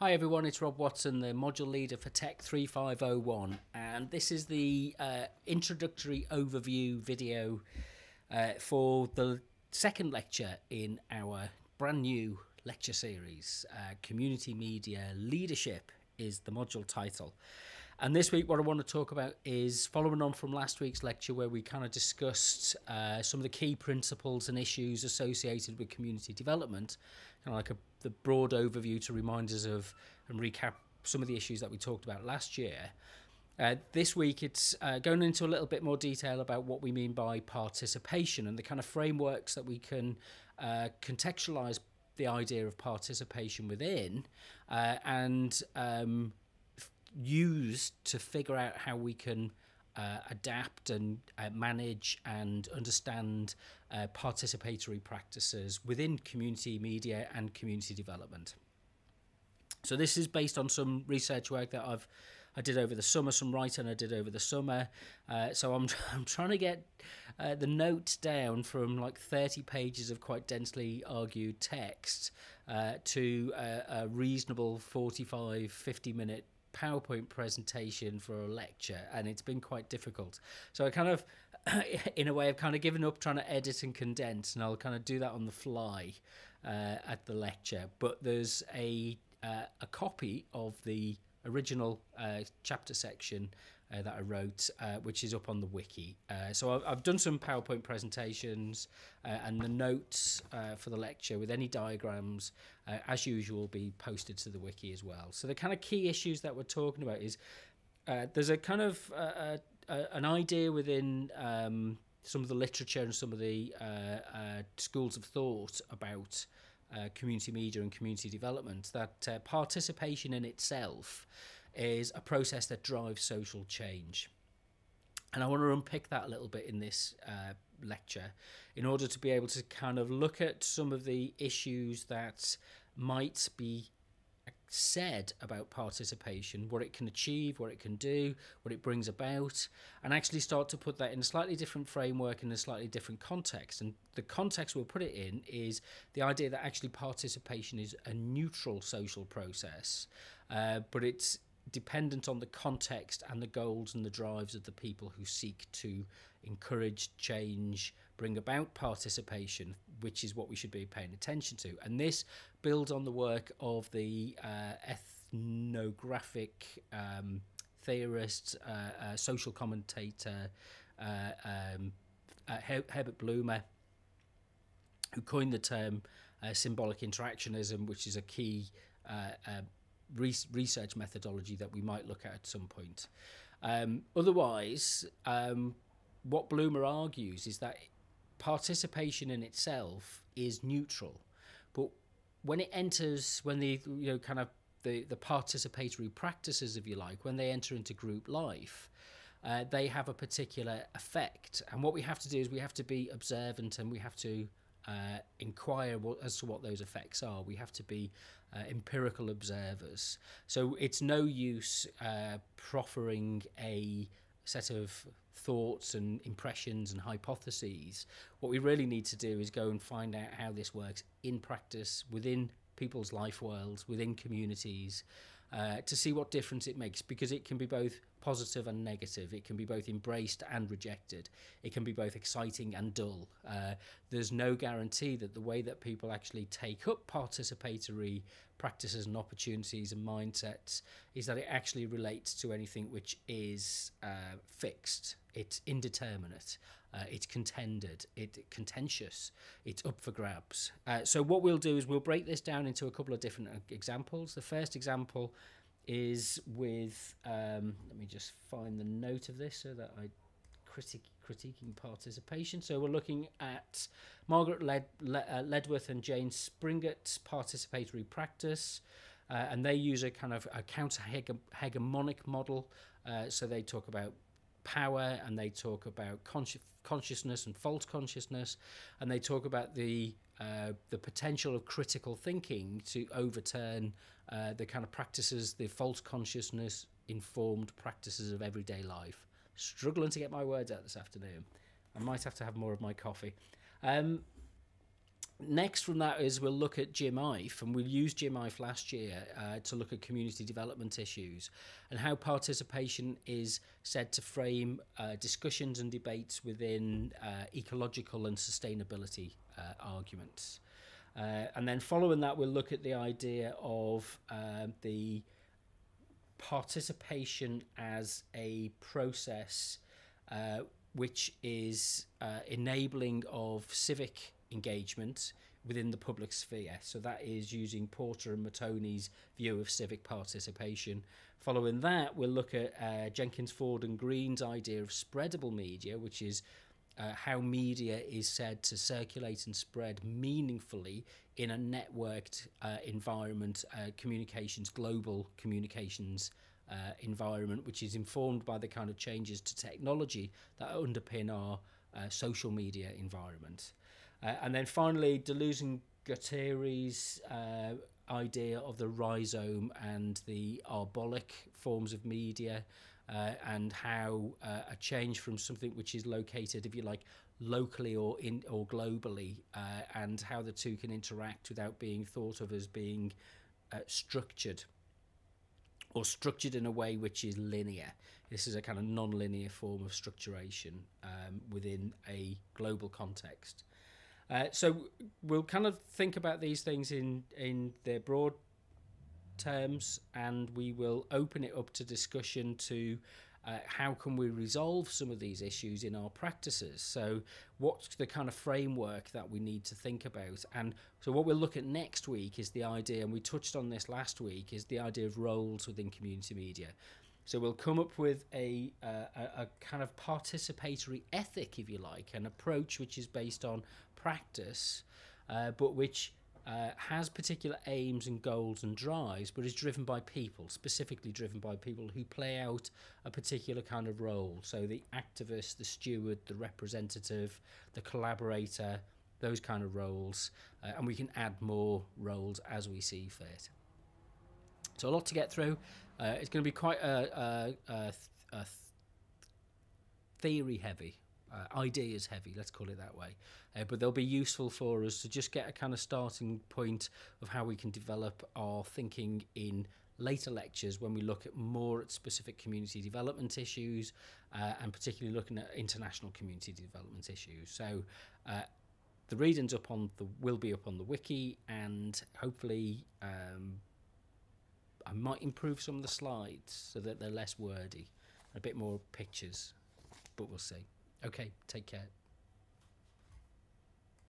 Hi everyone, it's Rob Watson, the module leader for TECH3501, and this is the introductory overview video for the second lecture in our brand new lecture series. Community Media Leadership is the module title. And this week what I want to talk about is following on from last week's lecture where we kind of discussed some of the key principles and issues associated with community development, kind of like the broad overview to remind us of and recap some of the issues that we talked about last year. This week it's going into a little bit more detail about what we mean by participation and the kind of frameworks that we can contextualize the idea of participation within and use to figure out how we can adapt and manage and understand participatory practices within community media and community development. So this is based on some research work that I did over the summer, some writing I did over the summer. So I'm trying to get the notes down from like 30 pages of quite densely argued text to a reasonable 45, 50-minute PowerPoint presentation for a lecture, and it's been quite difficult. So I kind of, in a way, I've kind of given up trying to edit and condense, and I'll kind of do that on the fly at the lecture. But there's a copy of the original chapter section that I wrote, which is up on the wiki. So I've done some PowerPoint presentations and the notes for the lecture with any diagrams, as usual, will be posted to the wiki as well. So the kind of key issues that we're talking about is there's a kind of an idea within some of the literature and some of the schools of thought about community media and community development that participation in itself is a process that drives social change. And I want to unpick that a little bit in this lecture in order to be able to kind of look at some of the issues that might be said about participation, what it can achieve, what it can do, what it brings about, and actually start to put that in a slightly different framework, in a slightly different context. And the context we'll put it in is the idea that actually participation is a neutral social process, but it's dependent on the context and the goals and the drives of the people who seek to encourage change, bring about participation, which is what we should be paying attention to. And this builds on the work of the ethnographic theorist, social commentator Herbert Blumer, who coined the term symbolic interactionism, which is a key research methodology that we might look at some point. Otherwise, what Blumer argues is that participation in itself is neutral, but when it enters, when the kind of the participatory practices, if you like, when they enter into group life, they have a particular effect. And what we have to do is we have to be observant, and we have to inquire as to what those effects are. We have to be empirical observers. So it's no use proffering a set of thoughts and impressions and hypotheses. What we really need to do is go and find out how this works in practice within people's life worlds, within communities, to see what difference it makes, because it can be both positive and negative. It can be both embraced and rejected. It can be both exciting and dull. There's no guarantee that the way that people actually take up participatory practices and opportunities and mindsets is that it actually relates to anything which is fixed. It's indeterminate. It's contended. It's contentious. It's up for grabs. So what we'll do is we'll break this down into a couple of different examples. The first example is with, let me just find the note of this so that I critiquing participation. So we're looking at Margaret Ledworth and Jane Springett's participatory practice, and they use a kind of a counter-hegemonic model. So they talk about power, and they talk about consciousness and false consciousness, and they talk about the potential of critical thinking to overturn the kind of practices, the false consciousness informed practices of everyday life. Struggling to get my words out this afternoon. I might have to have more of my coffee. Next from that is we'll look at GMIFE, and we'll use GMIFE last year to look at community development issues and how participation is said to frame discussions and debates within ecological and sustainability arguments. And then following that, we'll look at the idea of the participation as a process which is enabling of civic engagement within the public sphere. So that is using Porter and Matoney's view of civic participation. Following that, we'll look at Jenkins, Ford and Green's idea of spreadable media, which is how media is said to circulate and spread meaningfully in a networked environment, communications, global communications environment, which is informed by the kind of changes to technology that underpin our social media environment. And then finally, Deleuze and Guattari's idea of the rhizome and the arbolic forms of media, and how a change from something which is located, if you like, locally or globally, and how the two can interact without being thought of as being structured, or structured in a way which is linear. This is a kind of non-linear form of structuration within a global context. So we'll kind of think about these things in their broad terms, and we will open it up to discussion to how can we resolve some of these issues in our practices. So what's the kind of framework that we need to think about? And so what we'll look at next week is the idea, and we touched on this last week, is the idea of roles within community media. So we'll come up with a kind of participatory ethic, if you like, an approach which is based on practice, but which has particular aims and goals and drives, but is driven by people, specifically driven by people who play out a particular kind of role. So the activist, the steward, the representative, the collaborator, those kind of roles, and we can add more roles as we see fit. So a lot to get through. It's going to be quite a theory heavy, ideas heavy, let's call it that way. But they'll be useful for us to just get a kind of starting point of how we can develop our thinking in later lectures when we look at more at specific community development issues, and particularly looking at international community development issues. So the readings will be up on the wiki, and hopefully I might improve some of the slides so that they're less wordy, a bit more pictures, but we'll see. Okay, take care.